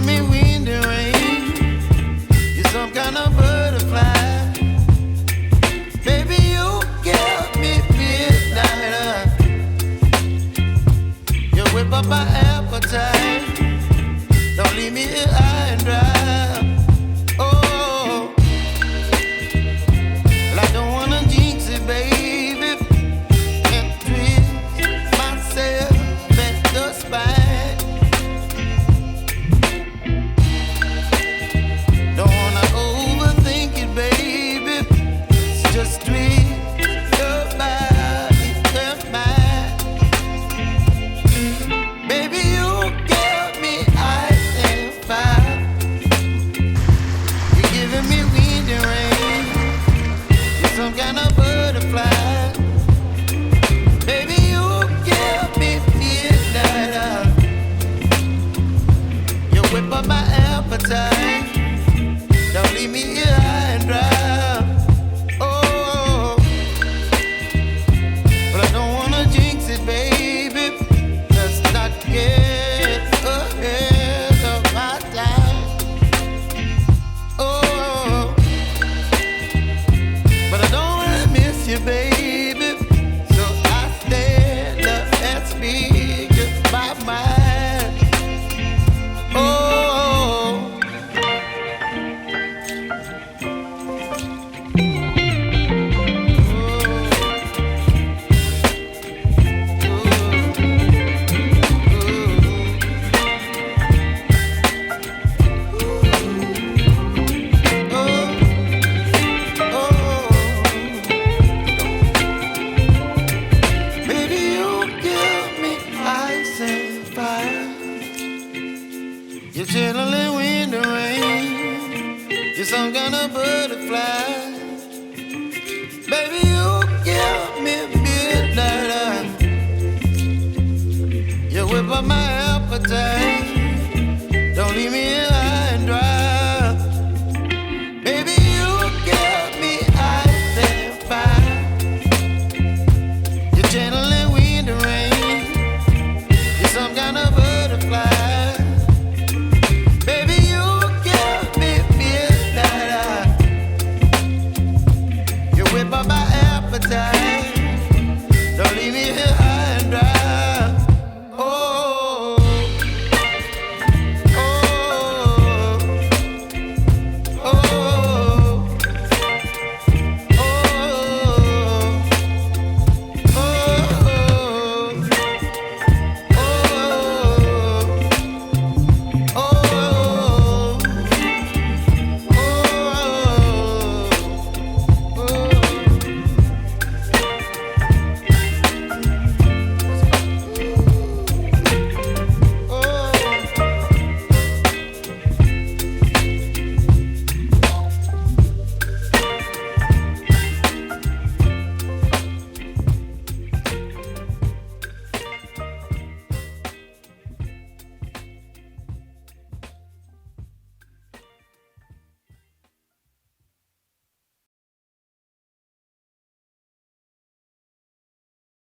giving me wind and rain. You're some kind of butterfly. Baby, you give me midnight. You whip up my appetite. Don't leave me here high and dry. Oh, well, I don't wanna jinx it, baby, and twist myself at the spine. Don't wanna overthink it, baby. It's just twist your body and mine. Baby, you give me ice and fire. You're giving me wind and rain. You're some kind of butterfly. Baby, you give me midnight. You whip up my appetite. Don't leave me here high and dry. Oh, but I don't wanna jinx it, baby. Let's not get ahead of my time. Oh, but I don't wanna miss you, baby. So I stand up and speak my mind. Oh. Baby, you give me ice and fire. You're channeling wind and rain. You're some kind of butterfly. Baby, you give me midnight. You whip up my appetite.